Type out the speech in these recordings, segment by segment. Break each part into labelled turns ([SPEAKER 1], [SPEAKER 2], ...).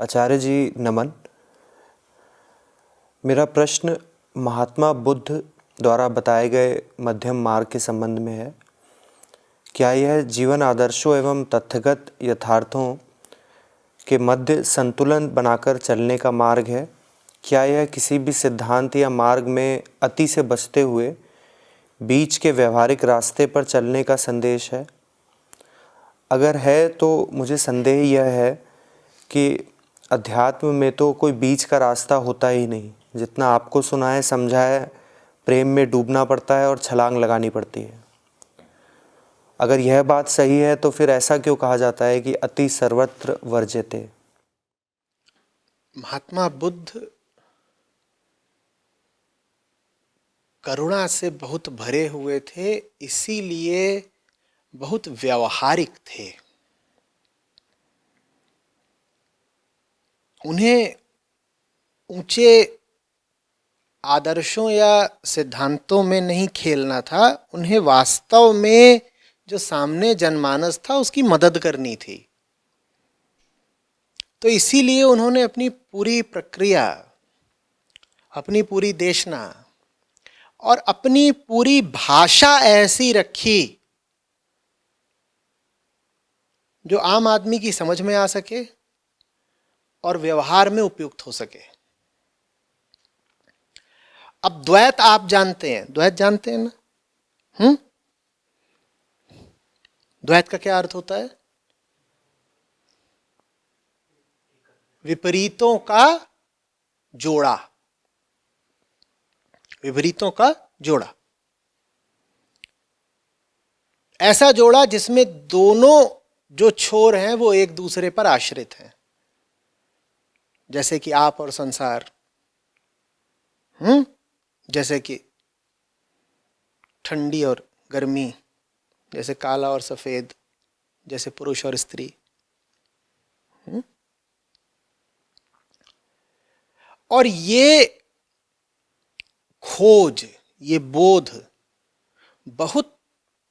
[SPEAKER 1] आचार्य जी नमन। मेरा प्रश्न महात्मा बुद्ध द्वारा बताए गए मध्यम मार्ग के संबंध में है। क्या यह जीवन आदर्शों एवं तथ्यगत यथार्थों के मध्य संतुलन बनाकर चलने का मार्ग है? क्या यह किसी भी सिद्धांत या मार्ग में अति से बचते हुए बीच के व्यवहारिक रास्ते पर चलने का संदेश है? अगर है तो मुझे संदेह यह है कि अध्यात्म में तो कोई बीच का रास्ता होता ही नहीं। जितना आपको सुना है, समझा है, प्रेम में डूबना पड़ता है और छलांग लगानी पड़ती है। अगर यह बात सही है तो फिर ऐसा क्यों कहा जाता है कि अति सर्वत्र वर्ज्यते?
[SPEAKER 2] महात्मा बुद्ध करुणा से बहुत भरे हुए थे, इसीलिए बहुत व्यावहारिक थे। उन्हें ऊंचे आदर्शों या सिद्धांतों में नहीं खेलना था, उन्हें वास्तव में जो सामने जनमानस था उसकी मदद करनी थी। तो इसीलिए उन्होंने अपनी पूरी प्रक्रिया, अपनी पूरी देशना और अपनी पूरी भाषा ऐसी रखी जो आम आदमी की समझ में आ सके और व्यवहार में उपयुक्त हो सके। अब द्वैत आप जानते हैं, द्वैत जानते हैं ना? द्वैत का क्या अर्थ होता है? विपरीतों का जोड़ा, विपरीतों का जोड़ा। ऐसा जोड़ा जिसमें दोनों जो छोर हैं वो एक दूसरे पर आश्रित हैं, जैसे कि आप और संसार, जैसे कि ठंडी और गर्मी, जैसे काला और सफेद, जैसे पुरुष और स्त्री। और ये खोज, ये बोध बहुत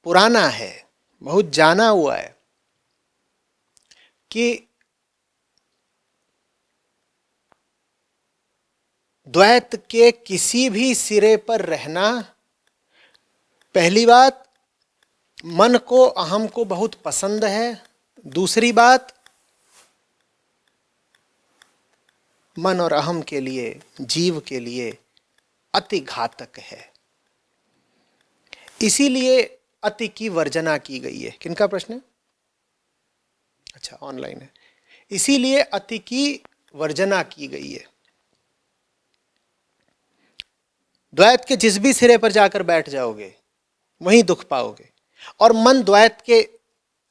[SPEAKER 2] पुराना है, बहुत जाना हुआ है कि द्वैत के किसी भी सिरे पर रहना, पहली बात मन को, अहम को बहुत पसंद है। दूसरी बात, मन और अहम के लिए, जीव के लिए अति घातक है। इसीलिए अति की वर्जना की गई है। किनका प्रश्न है? अच्छा, ऑनलाइन है। इसीलिए अति की वर्जना की गई है। द्वैत के जिस भी सिरे पर जाकर बैठ जाओगे वहीं दुख पाओगे। और मन द्वैत के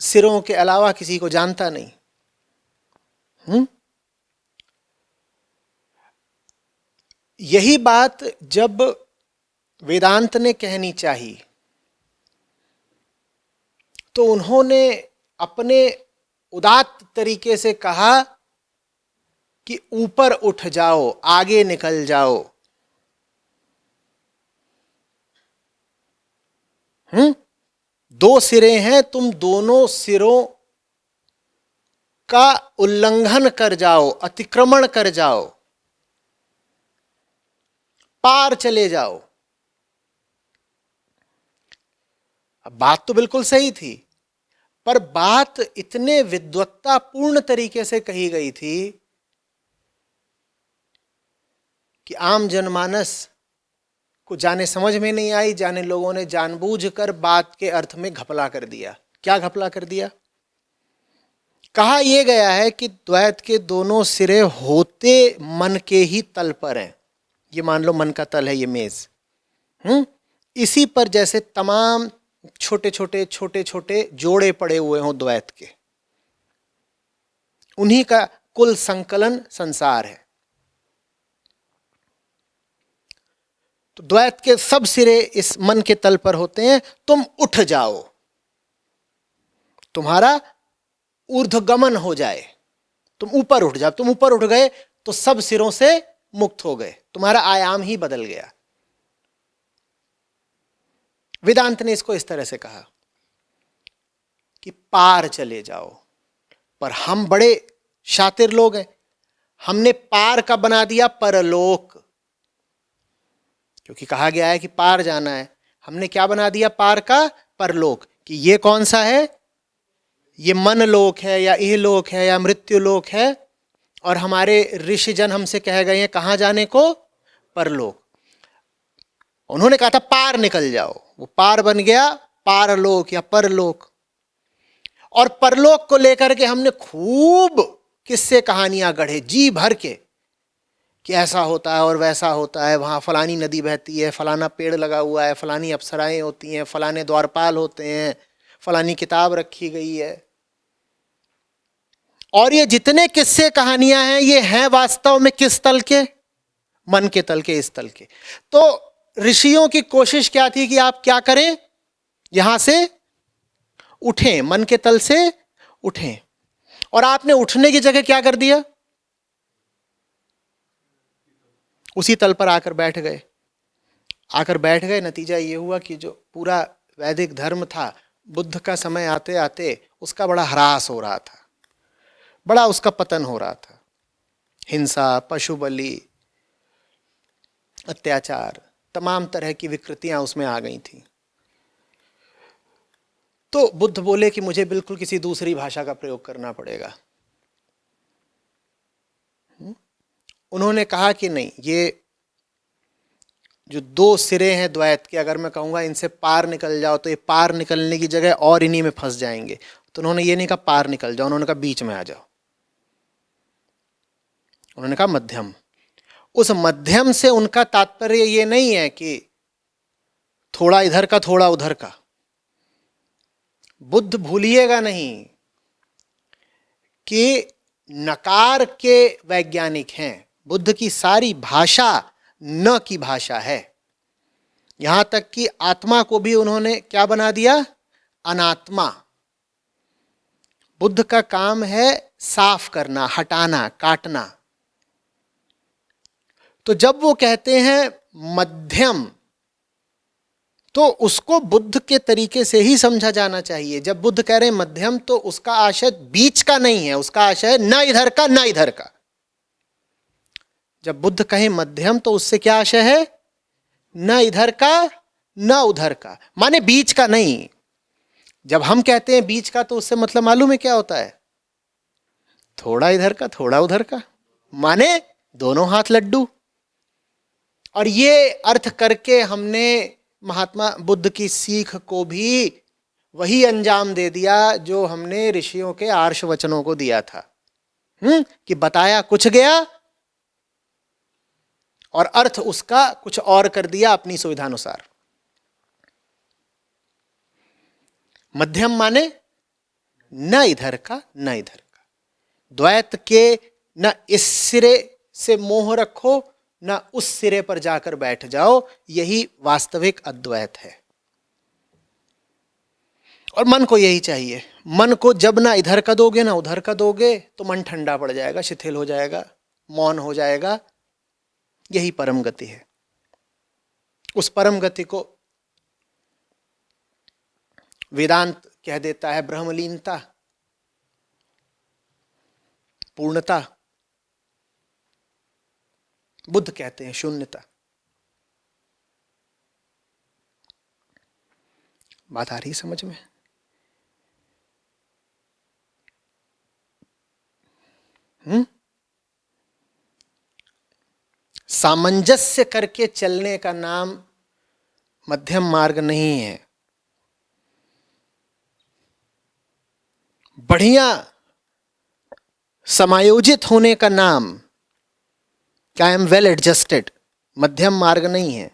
[SPEAKER 2] सिरों के अलावा किसी को जानता नहीं। यही बात जब वेदांत ने कहनी चाहिए तो उन्होंने अपने उदात्त तरीके से कहा कि ऊपर उठ जाओ, आगे निकल जाओ। दो सिरे हैं, तुम दोनों सिरों का उल्लंघन कर जाओ, अतिक्रमण कर जाओ, पार चले जाओ। अब बात तो बिल्कुल सही थी, पर बात इतने विद्वत्तापूर्ण तरीके से कही गई थी कि आम जनमानस को जाने समझ में नहीं आई। जाने लोगों ने जानबूझकर बात के अर्थ में घपला कर दिया। क्या घपला कर दिया? कहा यह गया है कि द्वैत के दोनों सिरे होते मन के ही तल पर हैं। ये मान लो मन का तल है, ये मेज। इसी पर जैसे तमाम छोटे छोटे जोड़े पड़े हुए हों द्वैत के, उन्हीं का कुल संकलन संसार है। तो द्वैत के सब सिरे इस मन के तल पर होते हैं। तुम उठ जाओ, तुम्हारा ऊर्ध्वगमन हो जाए, तुम ऊपर उठ जाओ। तुम ऊपर उठ गए तो सब सिरों से मुक्त हो गए, तुम्हारा आयाम ही बदल गया। वेदांत ने इसको इस तरह से कहा कि पार चले जाओ। पर हम बड़े शातिर लोग हैं, हमने पार का बना दिया परलोक, क्योंकि कहा गया है कि पार जाना है। हमने क्या बना दिया पार का? परलोक। कि ये कौन सा है? ये मन लोक है या इहलोक है या मृत्यु लोक है। और हमारे ऋषिजन हमसे कह गए हैं कहां जाने को? परलोक। उन्होंने कहा था पार निकल जाओ, वो पार बन गया पारलोक या परलोक। और परलोक को लेकर के हमने खूब किस्से कहानियां गढ़े जी भर के, कि ऐसा होता है और वैसा होता है, वहां फलानी नदी बहती है, फलाना पेड़ लगा हुआ है, फलानी अप्सराएं होती हैं, फलाने द्वारपाल होते हैं, फलानी किताब रखी गई है। और ये जितने किस्से कहानियां हैं ये हैं वास्तव में किस तल के? मन के तल के, इस तल के। तो ऋषियों की कोशिश क्या थी कि आप क्या करें? यहां से उठें, मन के तल से उठें। और आपने उठने की जगह क्या कर दिया? उसी तल पर आकर बैठ गए। नतीजा ये हुआ कि जो पूरा वैदिक धर्म था, बुद्ध का समय आते आते उसका बड़ा ह्रास हो रहा था, बड़ा उसका पतन हो रहा था। हिंसा, पशु बलि, अत्याचार, तमाम तरह की विकृतियां उसमें आ गई थी। तो बुद्ध बोले कि मुझे बिल्कुल किसी दूसरी भाषा का प्रयोग करना पड़ेगा। उन्होंने कहा कि नहीं, ये जो दो सिरे हैं द्वैत के, अगर मैं कहूंगा इनसे पार निकल जाओ तो ये पार निकलने की जगह और इन्हीं में फंस जाएंगे। तो उन्होंने ये नहीं कहा पार निकल जाओ, उन्होंने कहा बीच में आ जाओ। उन्होंने कहा मध्यम। उस मध्यम से उनका तात्पर्य ये नहीं है कि थोड़ा इधर का थोड़ा उधर का। बुद्ध भूलिएगा नहीं कि नकार के वैज्ञानिक हैं। बुद्ध की सारी भाषा न की भाषा है। यहां तक कि आत्मा को भी उन्होंने क्या बना दिया? अनात्मा। बुद्ध का काम है साफ करना, हटाना, काटना। तो जब वो कहते हैं मध्यम, तो उसको बुद्ध के तरीके से ही समझा जाना चाहिए। जब बुद्ध कह रहे हैं मध्यम, तो उसका आशय बीच का नहीं है, उसका आशय न इधर का न इधर का। जब बुद्ध कहे मध्यम तो उससे क्या आशय है? न इधर का न उधर का, माने बीच का नहीं। जब हम कहते हैं बीच का तो उससे मतलब मालूम है क्या होता है? थोड़ा इधर का थोड़ा उधर का, माने दोनों हाथ लड्डू। और ये अर्थ करके हमने महात्मा बुद्ध की सीख को भी वही अंजाम दे दिया जो हमने ऋषियों के आर्ष वचनों को दिया था। कि बताया कुछ गया और अर्थ उसका कुछ और कर दिया अपनी सुविधानुसार। मध्यम माने न इधर का न इधर का। द्वैत के न इस सिरे से मोह रखो न उस सिरे पर जाकर बैठ जाओ, यही वास्तविक अद्वैत है। और मन को यही चाहिए। मन को जब ना इधर का दोगे ना उधर का दोगे तो मन ठंडा पड़ जाएगा, शिथिल हो जाएगा, मौन हो जाएगा। यही परम गति है। उस परम गति को वेदांत कह देता है ब्रह्मलीनता, पूर्णता। बुद्ध कहते हैं शून्यता। बात आ रही समझ में? सामंजस्य करके चलने का नाम मध्यम मार्ग नहीं है। बढ़िया समायोजित होने का नाम आई एम वेल एडजस्टेड मध्यम मार्ग नहीं है।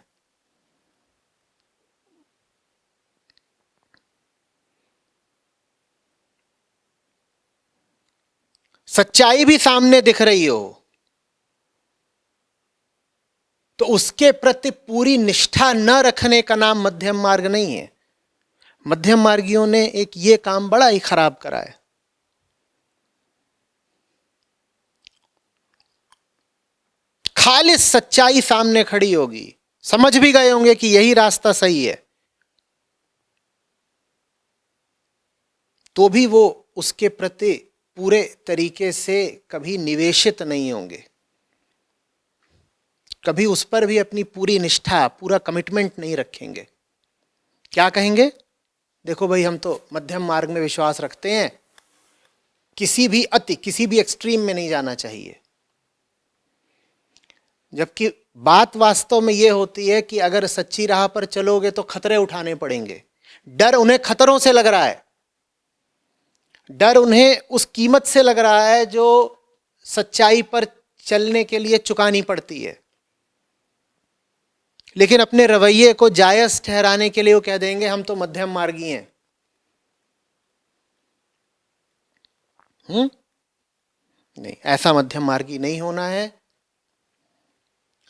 [SPEAKER 2] सच्चाई भी सामने दिख रही हो तो उसके प्रति पूरी निष्ठा न रखने का नाम मध्यम मार्ग नहीं है। मध्यम मार्गियों ने एक ये काम बड़ा ही खराब करा है। खालिस सच्चाई सामने खड़ी होगी, समझ भी गए होंगे कि यही रास्ता सही है, तो भी वो उसके प्रति पूरे तरीके से कभी निवेशित नहीं होंगे, कभी उस पर भी अपनी पूरी निष्ठा, पूरा कमिटमेंट नहीं रखेंगे। क्या कहेंगे? देखो भाई, हम तो मध्यम मार्ग में विश्वास रखते हैं, किसी भी अति, किसी भी एक्सट्रीम में नहीं जाना चाहिए। जबकि बात वास्तव में यह होती है कि अगर सच्ची राह पर चलोगे तो खतरे उठाने पड़ेंगे। डर उन्हें खतरों से लग रहा है, डर उन्हें उस कीमत से लग रहा है जो सच्चाई पर चलने के लिए चुकानी पड़ती है। लेकिन अपने रवैये को जायज ठहराने के लिए वो कह देंगे हम तो मध्यम मार्गी हैं। नहीं, ऐसा मध्यम मार्गी नहीं होना है।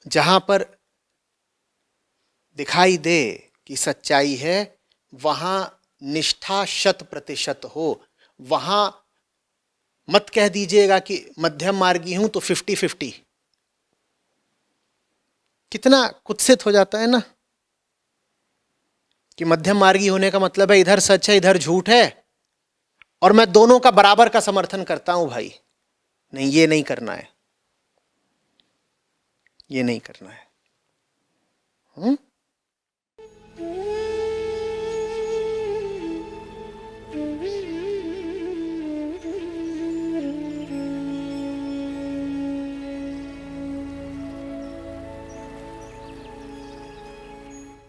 [SPEAKER 2] जहां पर दिखाई दे कि सच्चाई है, वहां निष्ठा 100% हो। वहां मत कह दीजिएगा कि मध्यम मार्गी हूं तो 50-50। कितना कुत्सित हो जाता है ना कि मध्यम मार्गी होने का मतलब है इधर सच है इधर झूठ है और मैं दोनों का बराबर का समर्थन करता हूं। भाई नहीं, ये नहीं करना है, ये नहीं करना है।